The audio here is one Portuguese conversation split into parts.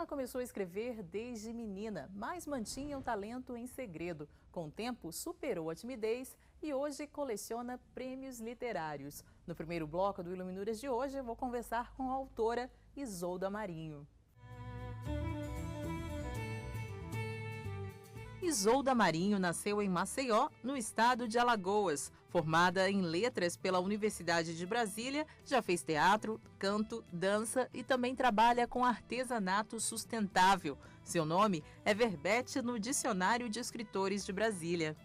Ela começou a escrever desde menina, mas mantinha o talento em segredo. Com o tempo, superou a timidez e hoje coleciona prêmios literários. No primeiro bloco do Iluminuras de hoje, eu vou conversar com a autora Isolda Marinho. Isolda Marinho nasceu em Maceió, no estado de Alagoas. Formada em letras pela Universidade de Brasília, já fez teatro, canto, dança e também trabalha com artesanato sustentável. Seu nome é verbete no Dicionário de Escritores de Brasília.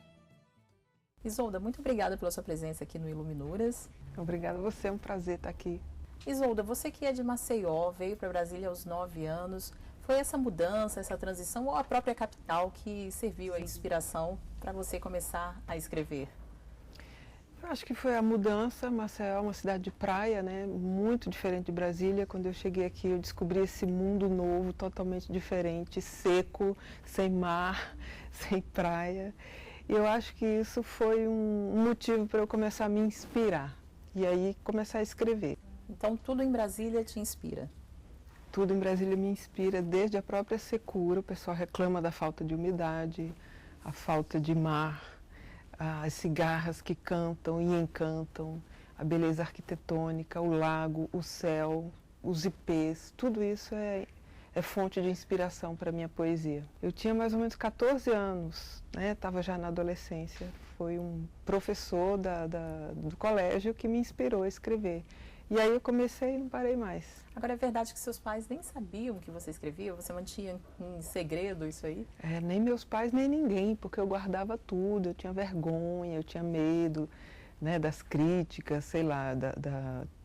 Isolda, muito obrigada pela sua presença aqui no Iluminuras. Obrigada a você, é um prazer estar aqui. Isolda, você que é de Maceió, veio para Brasília aos 9 anos. Foi essa mudança, essa transição ou a própria capital que serviu a inspiração para você começar a escrever? Eu acho que foi a mudança. Maceió é uma cidade de praia, né? Muito diferente de Brasília. Quando eu cheguei aqui, eu descobri esse mundo novo, totalmente diferente, seco, sem mar, sem praia. E eu acho que isso foi um motivo para eu começar a me inspirar e aí começar a escrever. Então, tudo em Brasília te inspira? Tudo em Brasília me inspira, desde a própria secura. O pessoal reclama da falta de umidade, a falta de mar, as cigarras que cantam e encantam, a beleza arquitetônica, o lago, o céu, os ipês, tudo isso é fonte de inspiração para a minha poesia. Eu tinha mais ou menos 14 anos, estava já na adolescência. Foi um professor do colégio que me inspirou a escrever. E aí eu comecei e não parei mais. Agora, é verdade que seus pais nem sabiam que você escrevia? Você mantinha em segredo isso aí? Nem meus pais, nem ninguém, porque eu guardava tudo, eu tinha vergonha, eu tinha medo, das críticas, sei lá,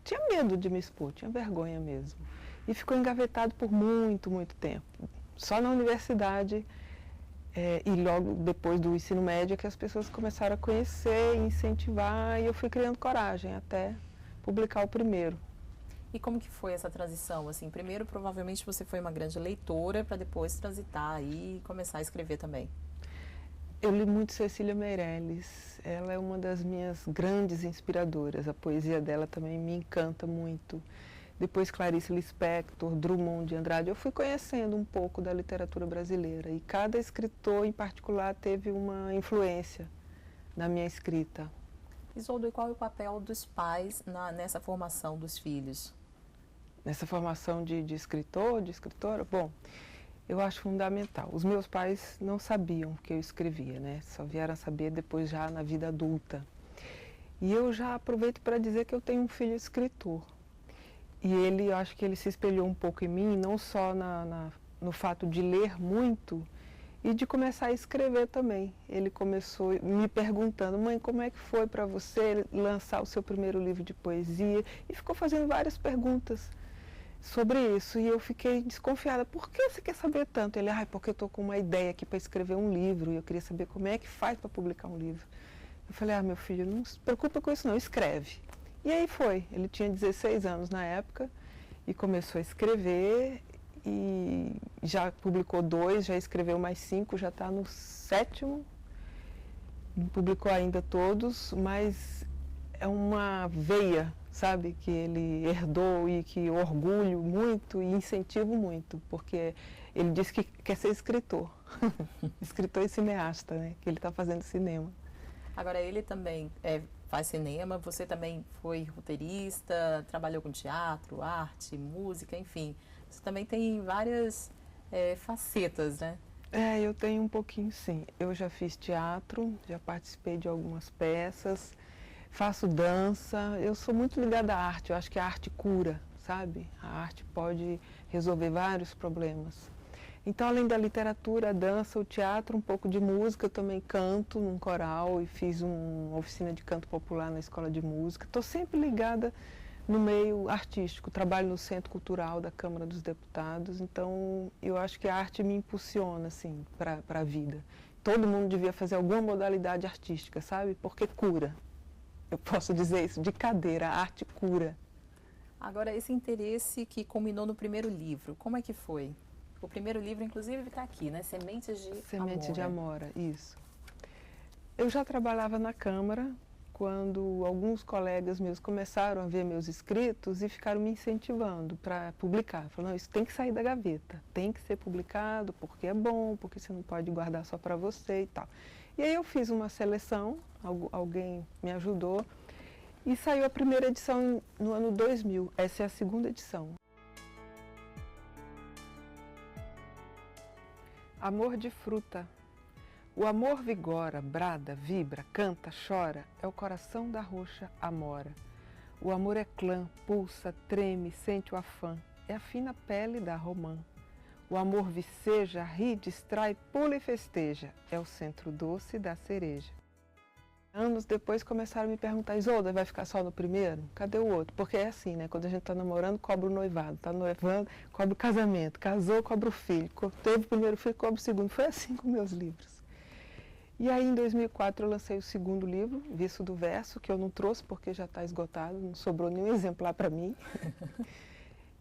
tinha medo de me expor, tinha vergonha mesmo. E ficou engavetado por muito, muito tempo. Só na universidade e logo depois do ensino médio que as pessoas começaram a conhecer, incentivar, e eu fui criando coragem até publicar o primeiro. E como que foi essa transição? Assim, primeiro, provavelmente você foi uma grande leitora para depois transitar aí e começar a escrever também. Eu li muito Cecília Meirelles. Ela é uma das minhas grandes inspiradoras. A poesia dela também me encanta muito. Depois Clarice Lispector, Drummond de Andrade. Eu fui conhecendo um pouco da literatura brasileira e cada escritor em particular teve uma influência na minha escrita. Isolda, e qual é o papel dos pais nessa formação dos filhos? Nessa formação de escritor, de escritora? Bom, eu acho fundamental. Os meus pais não sabiam que eu escrevia, Só vieram a saber depois já na vida adulta. E eu já aproveito para dizer que eu tenho um filho escritor. E eu acho que ele se espelhou um pouco em mim, não só no fato de ler muito, e de começar a escrever também. Ele começou me perguntando: mãe, como é que foi para você lançar o seu primeiro livro de poesia? E ficou fazendo várias perguntas sobre isso. E eu fiquei desconfiada: por que você quer saber tanto? Ele: porque eu estou com uma ideia aqui para escrever um livro e eu queria saber como é que faz para publicar um livro. Eu falei: meu filho, não se preocupa com isso não, escreve. E aí foi. Ele tinha 16 anos na época e começou a escrever. E já publicou 2, já escreveu mais 5, já está no 7º. Não publicou ainda todos, mas é uma veia, sabe, que ele herdou e que eu orgulho muito e incentivo muito, porque ele disse que quer ser escritor, escritor e cineasta, que ele está fazendo cinema. Agora, ele também faz cinema, você também foi roteirista, trabalhou com teatro, arte, música, enfim. Você também tem várias facetas, né? Eu tenho um pouquinho, sim. Eu já fiz teatro, já participei de algumas peças, faço dança. Eu sou muito ligada à arte, eu acho que a arte cura, sabe? A arte pode resolver vários problemas. Então, além da literatura, a dança, o teatro, um pouco de música, eu também canto num coral e fiz uma oficina de canto popular na escola de música. Estou sempre ligada no meio artístico, trabalho no Centro Cultural da Câmara dos Deputados, então eu acho que a arte me impulsiona, assim, para a vida. Todo mundo devia fazer alguma modalidade artística, sabe? Porque cura. Eu posso dizer isso, de cadeira, a arte cura. Agora, esse interesse que culminou no primeiro livro, como é que foi? O primeiro livro, inclusive, está aqui, Sementes de Amora. Sementes de Amora, isso. Eu já trabalhava na Câmara quando alguns colegas meus começaram a ver meus escritos e ficaram me incentivando para publicar. Falaram, isso tem que sair da gaveta, tem que ser publicado porque é bom, porque você não pode guardar só para você e tal. E aí eu fiz uma seleção, alguém me ajudou, e saiu a primeira edição no ano 2000. Essa é a segunda edição. Amor de fruta. O amor vigora, brada, vibra, canta, chora, é o coração da roxa amora. O amor é clã, pulsa, treme, sente o afã, é a fina pele da romã. O amor viceja, ri, distrai, pula e festeja, é o centro doce da cereja. Anos depois começaram a me perguntar, Isolda, vai ficar só no primeiro? Cadê o outro? Porque é assim, né? Quando a gente está namorando, cobra o noivado. Está noivando, cobra o casamento. Casou, cobra o filho. Teve o primeiro filho, cobra o segundo. Foi assim com meus livros. E aí, em 2004, eu lancei o segundo livro, Viço do Verso, que eu não trouxe porque já está esgotado, não sobrou nenhum exemplar para mim.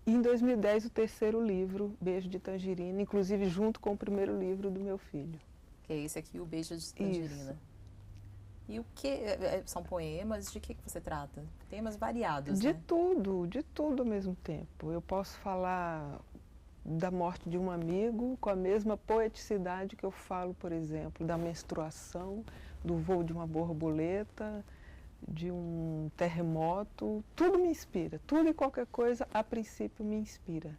E em 2010, o terceiro livro, Beijo de Tangerina, inclusive junto com o primeiro livro do meu filho. Que é esse aqui, o Beijo de Tangerina. Isso. E o que são poemas? De que você trata? Temas variados, de né? De tudo ao mesmo tempo. Eu posso falar da morte de um amigo com a mesma poeticidade que eu falo, por exemplo, da menstruação, do voo de uma borboleta, de um terremoto. Tudo me inspira, tudo e qualquer coisa, a princípio, me inspira.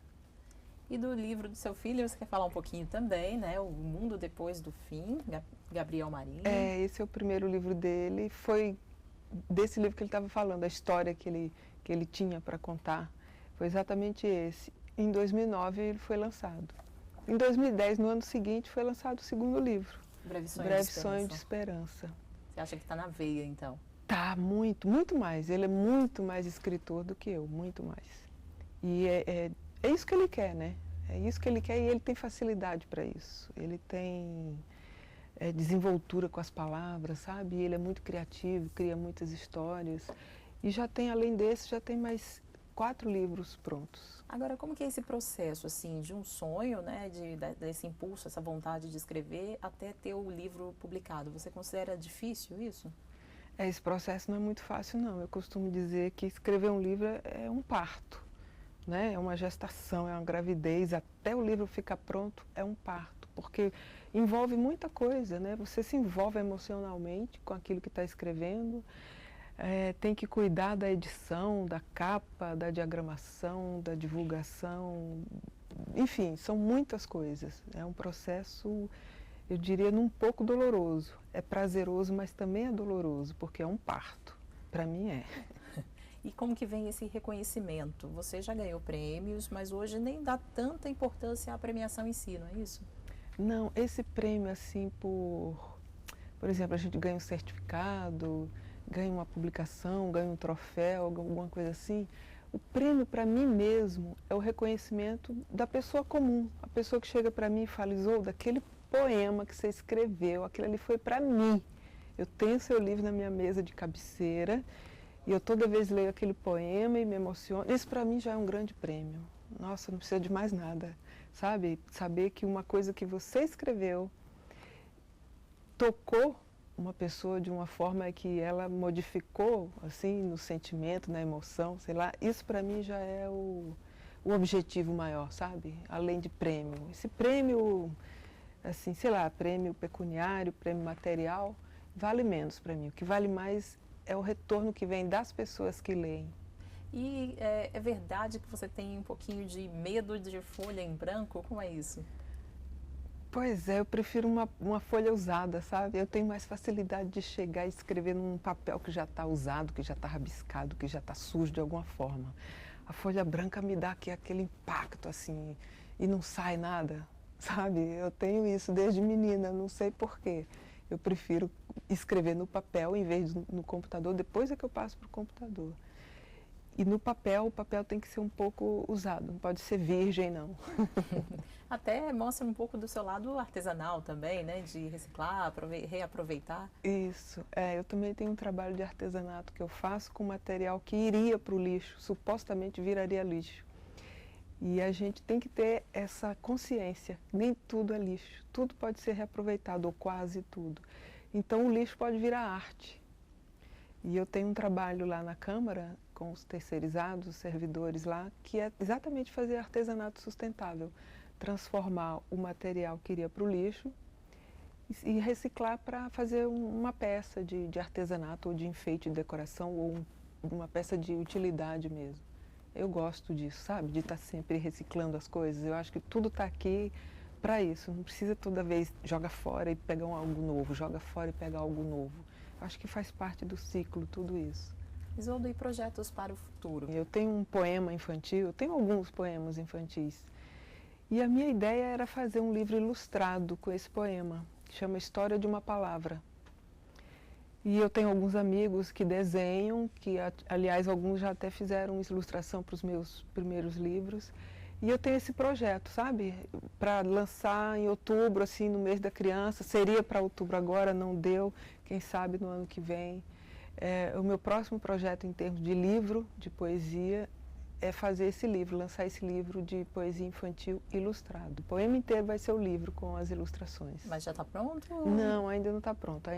E do livro do seu filho, você quer falar um pouquinho também, né? O Mundo Depois do Fim, Gabriel Marinho. Esse é o primeiro livro dele. Foi desse livro que ele estava falando, a história que ele tinha para contar. Foi exatamente esse. Em 2009 ele foi lançado. Em 2010, no ano seguinte, foi lançado o segundo livro, Breve Sonho de Esperança. Você acha que está na veia, então? Tá, muito, muito mais. Ele é muito mais escritor do que eu, muito mais. E é isso que ele quer, né? É isso que ele quer e ele tem facilidade para isso. Ele tem desenvoltura com as palavras, sabe? E ele é muito criativo, cria muitas histórias. E já tem, além desse, já tem mais 4 livros prontos. Agora, como que é esse processo, assim, de um sonho, né, desse impulso, essa vontade de escrever, até ter o livro publicado? Você considera difícil isso? Esse processo não é muito fácil, não. Eu costumo dizer que escrever um livro é um parto, né? É uma gestação, é uma gravidez. Até o livro ficar pronto, é um parto, porque envolve muita coisa, né? Você se envolve emocionalmente com aquilo que está escrevendo. Tem que cuidar da edição, da capa, da diagramação, da divulgação, enfim, são muitas coisas. É um processo, eu diria, um pouco doloroso. É prazeroso, mas também é doloroso, porque é um parto. Para mim é. E como que vem esse reconhecimento? Você já ganhou prêmios, mas hoje nem dá tanta importância à premiação em si, não é isso? Não, esse prêmio, assim, por exemplo, a gente ganha um certificado, ganha uma publicação, ganha um troféu, alguma coisa assim. O prêmio para mim mesmo é o reconhecimento da pessoa comum, a pessoa que chega para mim e fala, Isolda, aquele poema que você escreveu, aquilo ali foi para mim. Eu tenho seu livro na minha mesa de cabeceira e eu toda vez leio aquele poema e me emociono. Isso para mim já é um grande prêmio. Nossa, não precisa de mais nada, sabe? Saber que uma coisa que você escreveu tocou uma pessoa de uma forma que ela modificou, assim, no sentimento, na emoção, sei lá, isso para mim já é o objetivo maior, sabe? Além de prêmio. Esse prêmio, assim, sei lá, prêmio pecuniário, prêmio material, vale menos para mim. O que vale mais é o retorno que vem das pessoas que leem. E é verdade que você tem um pouquinho de medo de folha em branco? Como é isso? Pois é, eu prefiro uma folha usada, sabe? Eu tenho mais facilidade de chegar e escrever num papel que já está usado, que já está rabiscado, que já está sujo de alguma forma. A folha branca me dá aquele impacto, assim, e não sai nada, sabe? Eu tenho isso desde menina, não sei porquê. Eu prefiro escrever no papel em vez de no computador, depois é que eu passo para o computador. E no papel, o papel tem que ser um pouco usado, não pode ser virgem, não. Até mostra um pouco do seu lado artesanal também, né? De reciclar, reaproveitar. Isso. Eu também tenho um trabalho de artesanato que eu faço com material que iria para o lixo, supostamente viraria lixo. E a gente tem que ter essa consciência, nem tudo é lixo, tudo pode ser reaproveitado, ou quase tudo. Então o lixo pode virar arte. E eu tenho um trabalho lá na Câmara, com os terceirizados, os servidores lá, que é exatamente fazer artesanato sustentável. Transformar o material que iria para o lixo e reciclar para fazer uma peça de artesanato, ou de enfeite, de decoração, ou uma peça de utilidade mesmo. Eu gosto disso, sabe? De estar sempre reciclando as coisas. Eu acho que tudo está aqui para isso. Não precisa toda vez joga fora e pegar algo novo, joga fora e pegar algo novo. Eu acho que faz parte do ciclo tudo isso. Isolda, e projetos para o futuro? Eu tenho um poema infantil, eu tenho alguns poemas infantis. E a minha ideia era fazer um livro ilustrado com esse poema, que chama História de uma Palavra. E eu tenho alguns amigos que desenham, que aliás alguns já até fizeram ilustração para os meus primeiros livros. E eu tenho esse projeto, sabe? Para lançar em outubro, assim, no mês da criança. Seria para outubro agora, não deu. Quem sabe no ano que vem. O meu próximo projeto em termos de livro, de poesia, é fazer esse livro, lançar esse livro de poesia infantil ilustrado. O poema inteiro vai ser o livro com as ilustrações. Mas já está pronto? Não, ainda não está pronto.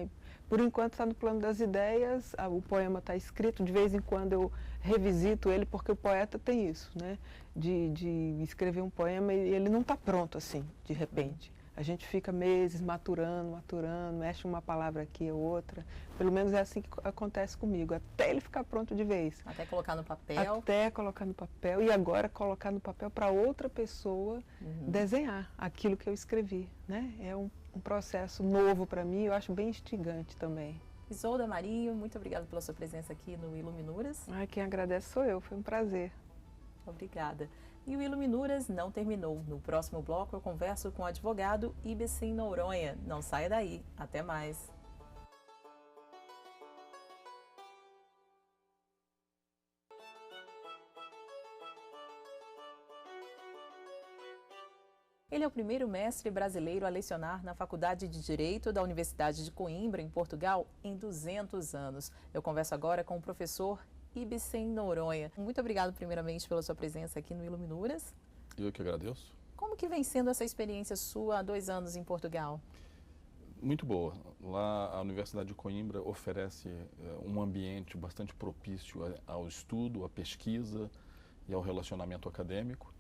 Por enquanto está no plano das ideias, o poema está escrito, de vez em quando eu revisito ele, porque o poeta tem isso, né? De escrever um poema e ele não está pronto assim, de repente. A gente fica meses maturando, mexe uma palavra aqui ou outra. Pelo menos é assim que acontece comigo, até ele ficar pronto de vez. Até colocar no papel? Até colocar no papel e agora colocar no papel para outra pessoa desenhar aquilo que eu escrevi, né? É um processo novo para mim, eu acho bem instigante também. Isolda Marinho, muito obrigada pela sua presença aqui no Iluminuras. Quem agradece sou eu, foi um prazer. Obrigada. E o Iluminuras não terminou. No próximo bloco eu converso com o advogado Ibsen Noronha. Não saia daí. Até mais. Ele é o primeiro mestre brasileiro a lecionar na Faculdade de Direito da Universidade de Coimbra, em Portugal, em 200 anos. Eu converso agora com o professor Ibsen Noronha. Muito obrigado, primeiramente, pela sua presença aqui no Iluminuras. Eu que agradeço. Como que vem sendo essa experiência sua há 2 anos em Portugal? Muito boa. Lá a Universidade de Coimbra oferece um ambiente bastante propício ao estudo, à pesquisa e ao relacionamento acadêmico.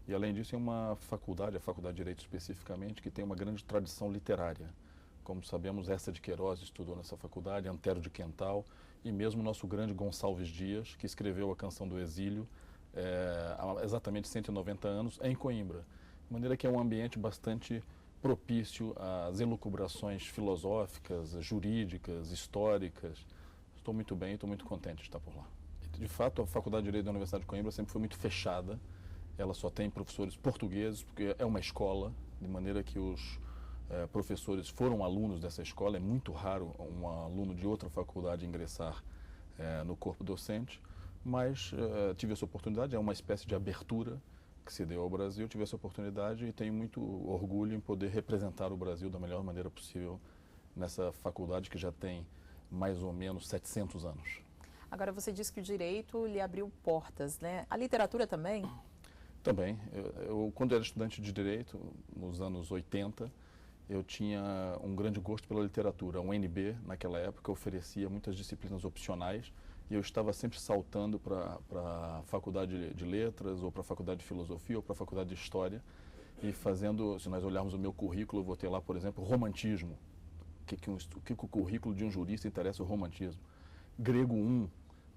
E além disso é uma faculdade, a Faculdade de Direito especificamente, que tem uma grande tradição literária. Como sabemos, Eça de Queiroz estudou nessa faculdade, Antero de Quental e mesmo nosso grande Gonçalves Dias, que escreveu a Canção do Exílio há exatamente 190 anos em Coimbra. De maneira que é um ambiente bastante propício às elucubrações filosóficas, jurídicas, históricas. Estou muito bem e estou muito contente de estar por lá. De fato, a Faculdade de Direito da Universidade de Coimbra sempre foi muito fechada. Ela só tem professores portugueses, porque é uma escola, de maneira que os professores foram alunos dessa escola. É muito raro um aluno de outra faculdade ingressar no corpo docente, mas tive essa oportunidade, é uma espécie de abertura que se deu ao Brasil, tive essa oportunidade e tenho muito orgulho em poder representar o Brasil da melhor maneira possível nessa faculdade que já tem mais ou menos 700 anos. Agora, você disse que o direito lhe abriu portas, né? A literatura também? Também. Eu quando era estudante de Direito, nos anos 80, eu tinha um grande gosto pela literatura. A UNB, naquela época, oferecia muitas disciplinas opcionais e eu estava sempre saltando para a Faculdade de Letras, ou para a Faculdade de Filosofia, ou para a Faculdade de História, e fazendo, se nós olharmos o meu currículo, eu vou ter lá, por exemplo, romantismo. O que o currículo de um jurista interessa o romantismo? Grego 1,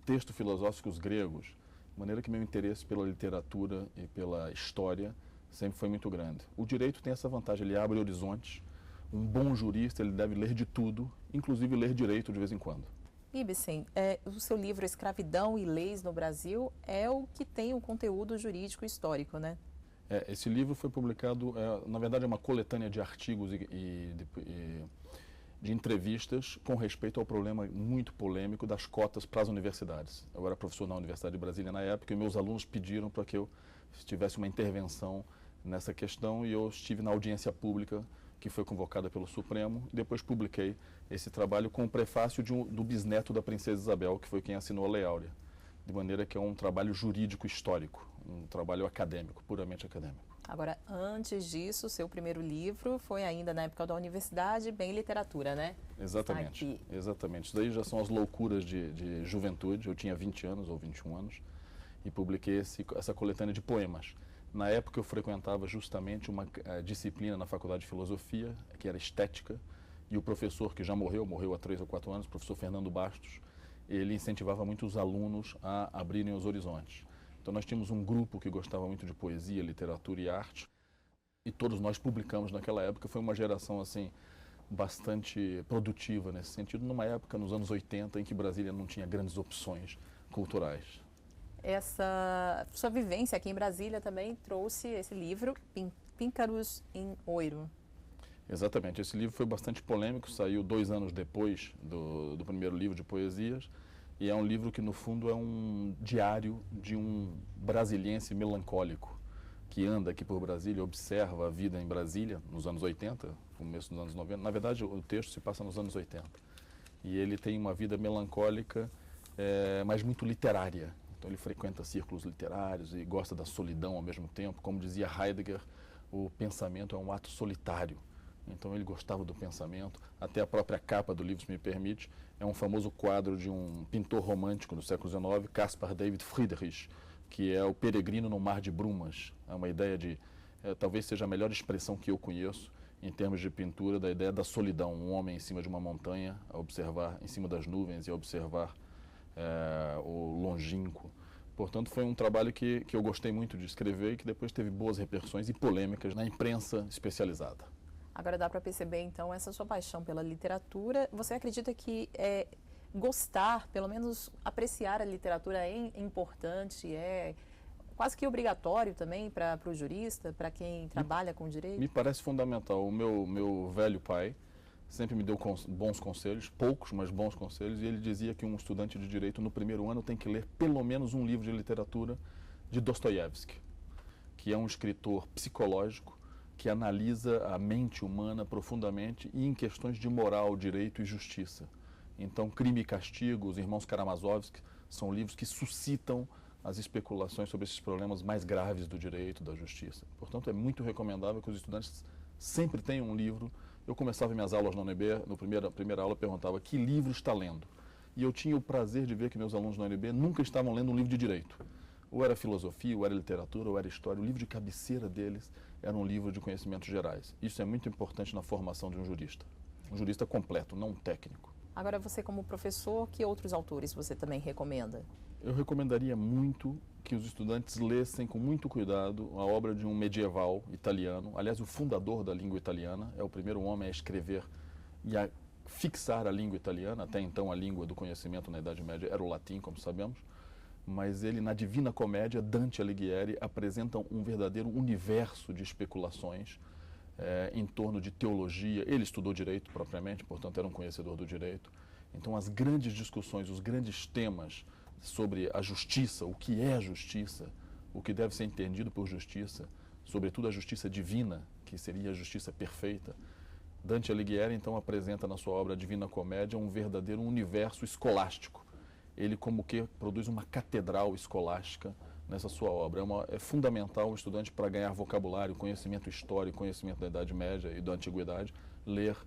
texto filosóficos gregos. De maneira que meu interesse pela literatura e pela história sempre foi muito grande. O direito tem essa vantagem, ele abre horizontes. Um bom jurista, ele deve ler de tudo, inclusive ler direito de vez em quando. Ibsen, o seu livro Escravidão e Leis no Brasil é o que tem o conteúdo jurídico histórico, né? Esse livro foi publicado, na verdade é uma coletânea de artigos de entrevistas com respeito ao problema muito polêmico das cotas para as universidades. Eu era professor na Universidade de Brasília na época e meus alunos pediram para que eu tivesse uma intervenção nessa questão e eu estive na audiência pública que foi convocada pelo Supremo e depois publiquei esse trabalho com o prefácio do bisneto da Princesa Isabel, que foi quem assinou a Lei Áurea. De maneira que é um trabalho jurídico histórico, um trabalho acadêmico, puramente acadêmico. Agora, antes disso, seu primeiro livro foi ainda na época da universidade, bem literatura, né? Exatamente, exatamente. Isso daí já são as loucuras de juventude. Eu tinha 20 anos ou 21 anos e publiquei essa coletânea de poemas. Na época eu frequentava justamente uma disciplina na Faculdade de Filosofia, que era estética, e o professor que já morreu há 3 ou 4 anos, o professor Fernando Bastos, ele incentivava muito os alunos a abrirem os horizontes. Então nós tínhamos um grupo que gostava muito de poesia, literatura e arte, e todos nós publicamos naquela época. Foi uma geração assim bastante produtiva nesse sentido, numa época, nos anos 80, em que Brasília não tinha grandes opções culturais. Essa sua vivência aqui em Brasília também trouxe esse livro, Píncaros em Oiro. Exatamente, esse livro foi bastante polêmico, saiu 2 anos depois do primeiro livro de poesias, e é um livro que no fundo é um diário de um brasiliense melancólico, que anda aqui por Brasília, observa a vida em Brasília, nos anos 80, começo dos anos 90. Na verdade, o texto se passa nos anos 80. E ele tem uma vida melancólica, mas muito literária. Então ele frequenta círculos literários e gosta da solidão ao mesmo tempo. Como dizia Heidegger, o pensamento é um ato solitário. Então ele gostava do pensamento. Até a própria capa do livro, se me permite, é um famoso quadro de um pintor romântico do século XIX, Caspar David Friedrich, que é o Peregrino no Mar de Brumas. É uma ideia de, talvez seja a melhor expressão que eu conheço em termos de pintura, da ideia da solidão. Um homem em cima de uma montanha, a observar, em cima das nuvens, e a observar o longínquo. Portanto, foi um trabalho que eu gostei muito de escrever e que depois teve boas repercussões e polêmicas na imprensa especializada. Agora dá para perceber, então, essa sua paixão pela literatura. Você acredita que gostar, pelo menos apreciar a literatura é importante, é quase que obrigatório também para o jurista, para quem trabalha com direito? Me parece fundamental. O meu velho pai sempre me deu bons conselhos, poucos, mas bons conselhos, e ele dizia que um estudante de direito no primeiro ano tem que ler pelo menos um livro de literatura de Dostoiévski, que é um escritor psicológico que analisa a mente humana profundamente e em questões de moral, direito e justiça. Então, Crime e Castigo, Os Irmãos Karamazovski, são livros que suscitam as especulações sobre esses problemas mais graves do direito, da justiça. Portanto, é muito recomendável que os estudantes sempre tenham um livro. Eu começava minhas aulas na UNB, na primeira aula perguntava que livro está lendo. E eu tinha o prazer de ver que meus alunos na UNB nunca estavam lendo um livro de direito. Ou era filosofia, ou era literatura, ou era história. O livro de cabeceira deles era um livro de conhecimentos gerais. Isso é muito importante na formação de um jurista completo, não um técnico. Agora, você como professor, que outros autores você também recomenda? Eu recomendaria muito que os estudantes lessem com muito cuidado a obra de um medieval italiano. Aliás, o fundador da língua italiana, é o primeiro homem a escrever e a fixar a língua italiana. Até então, a língua do conhecimento na Idade Média era o latim, como sabemos. Mas ele, na Divina Comédia, Dante Alighieri apresenta um verdadeiro universo de especulações em torno de teologia. Ele estudou direito propriamente, portanto era um conhecedor do direito. Então as grandes discussões, os grandes temas sobre a justiça, o que é justiça, o que deve ser entendido por justiça, sobretudo a justiça divina, que seria a justiça perfeita. Dante Alighieri então apresenta na sua obra Divina Comédia um verdadeiro universo escolástico. Ele como que produz uma catedral escolástica nessa sua obra. É fundamental o estudante, para ganhar vocabulário, conhecimento histórico, conhecimento da Idade Média e da Antiguidade, ler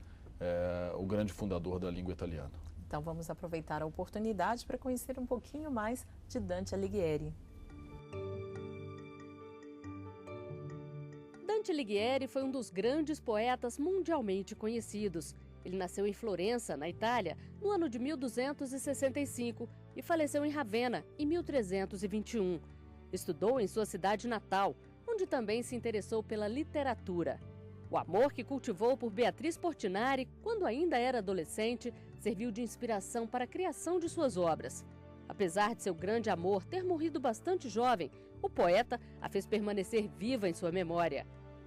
o grande fundador da língua italiana. Então vamos aproveitar a oportunidade para conhecer um pouquinho mais de Dante Alighieri. Dante Alighieri foi um dos grandes poetas mundialmente conhecidos. Ele nasceu em Florença, na Itália, no ano de 1265 e faleceu em Ravenna, em 1321. Estudou em sua cidade natal, onde também se interessou pela literatura. O amor que cultivou por Beatriz Portinari, quando ainda era adolescente, serviu de inspiração para a criação de suas obras. Apesar de seu grande amor ter morrido bastante jovem, o poeta a fez permanecer viva em sua memória.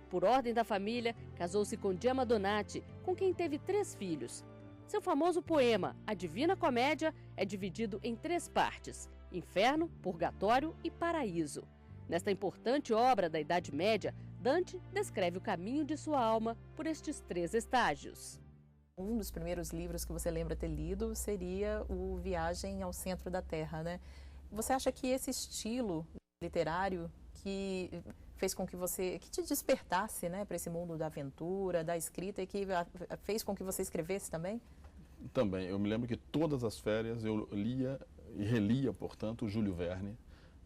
Por ordem da família, casou-se com Gemma Donati, com quem teve 3 filhos. Seu famoso poema, A Divina Comédia, é dividido em 3 partes: Inferno, Purgatório e Paraíso. Nesta importante obra da Idade Média, Dante descreve o caminho de sua alma por estes 3 estágios. Um dos primeiros livros que você lembra ter lido seria o Viagem ao Centro da Terra, né? Você acha que esse estilo literário que fez com que que te despertasse, né, para esse mundo da aventura, da escrita e que fez com que você escrevesse também? Também. Eu me lembro que todas as férias eu lia e relia, portanto, o Júlio Verne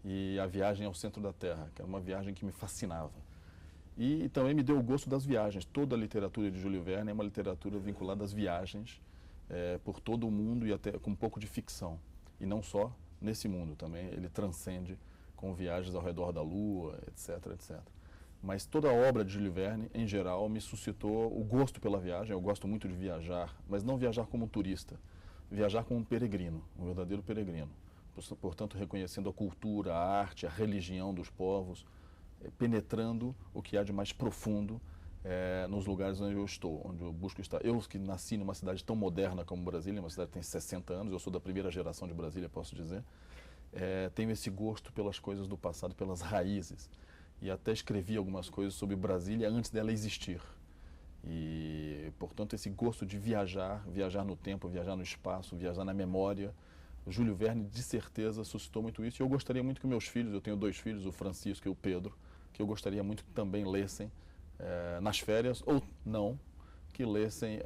e A Viagem ao Centro da Terra, que era uma viagem que me fascinava. E também me deu o gosto das viagens. Toda a literatura de Júlio Verne é uma literatura vinculada às viagens por todo o mundo e até com um pouco de ficção. E não só nesse mundo também, ele transcende com viagens ao redor da Lua, etc, etc. Mas toda a obra de Júlio Verne, em geral, me suscitou o gosto pela viagem. Eu gosto muito de viajar, mas não viajar como um turista, viajar como um peregrino, um verdadeiro peregrino. Portanto, reconhecendo a cultura, a arte, a religião dos povos, penetrando o que há de mais profundo nos lugares onde eu estou, onde eu busco estar. Eu que nasci numa cidade tão moderna como Brasília, uma cidade que tem 60 anos, eu sou da primeira geração de Brasília, posso dizer, tenho esse gosto pelas coisas do passado, pelas raízes. E até escrevi algumas coisas sobre Brasília antes dela existir. E, portanto, esse gosto de viajar, viajar no tempo, viajar no espaço, viajar na memória, o Júlio Verne, de certeza, suscitou muito isso. E eu gostaria muito que meus filhos, eu tenho 2 filhos, o Francisco e o Pedro, que eu gostaria muito que também lessem nas férias, ou não, que lessem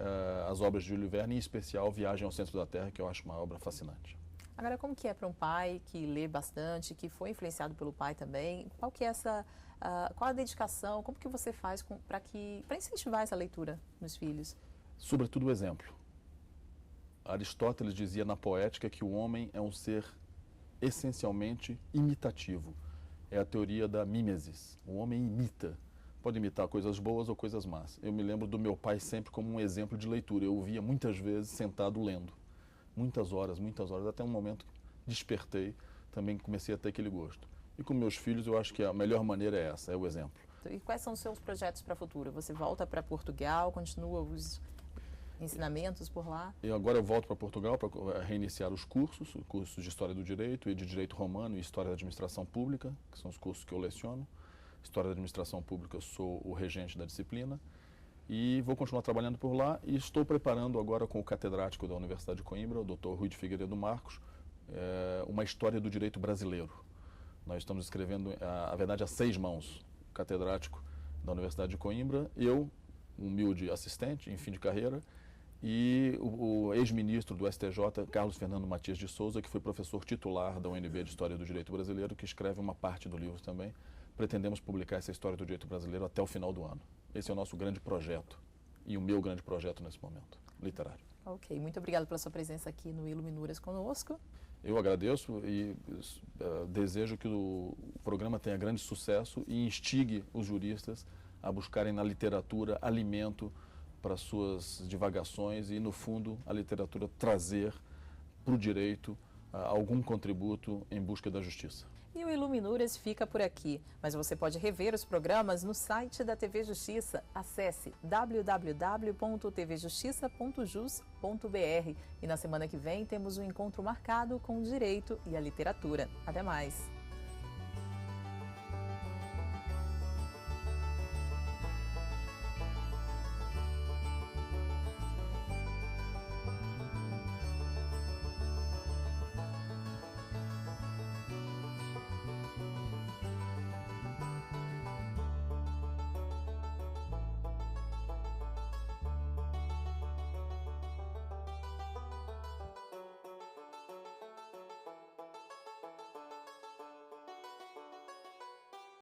as obras de Júlio Verne, em especial Viagem ao Centro da Terra, que eu acho uma obra fascinante. Agora, como que é para um pai que lê bastante, que foi influenciado pelo pai também? Qual que é qual a dedicação? Como que você faz para incentivar essa leitura nos filhos? Sobretudo o exemplo. Aristóteles dizia na Poética que o homem é um ser essencialmente imitativo. É a teoria da mimesis. O homem imita. Pode imitar coisas boas ou coisas más. Eu me lembro do meu pai sempre como um exemplo de leitura. Eu o via muitas vezes sentado lendo. Muitas horas, até um momento que despertei, também comecei a ter aquele gosto. E com meus filhos eu acho que a melhor maneira é essa, é o exemplo. E quais são os seus projetos para o futuro? Você volta para Portugal, continua os ensinamentos por lá? Agora eu volto para Portugal para reiniciar os cursos de História do Direito e de Direito Romano e História da Administração Pública, que são os cursos que eu leciono. História da Administração Pública, eu sou o regente da disciplina. E vou continuar trabalhando por lá e estou preparando agora com o catedrático da Universidade de Coimbra, o Dr. Rui de Figueiredo Marcos, uma história do direito brasileiro. Nós estamos escrevendo, a verdade, a 6 mãos, o catedrático da Universidade de Coimbra, eu, um humilde assistente em fim de carreira, e o ex-ministro do STJ, Carlos Fernando Matias de Souza, que foi professor titular da UNB de História do Direito Brasileiro, que escreve uma parte do livro também. Pretendemos publicar essa história do direito brasileiro até o final do ano. Esse é o nosso grande projeto e o meu grande projeto nesse momento, literário. Ok, muito obrigada pela sua presença aqui no Iluminuras conosco. Eu agradeço e desejo que o programa tenha grande sucesso e instigue os juristas a buscarem na literatura alimento para suas divagações e, no fundo, a literatura trazer para o direito algum contributo em busca da justiça. E o Iluminuras fica por aqui, mas você pode rever os programas no site da TV Justiça. Acesse www.tvjustiça.jus.br e na semana que vem temos um encontro marcado com o direito e a literatura. Até mais!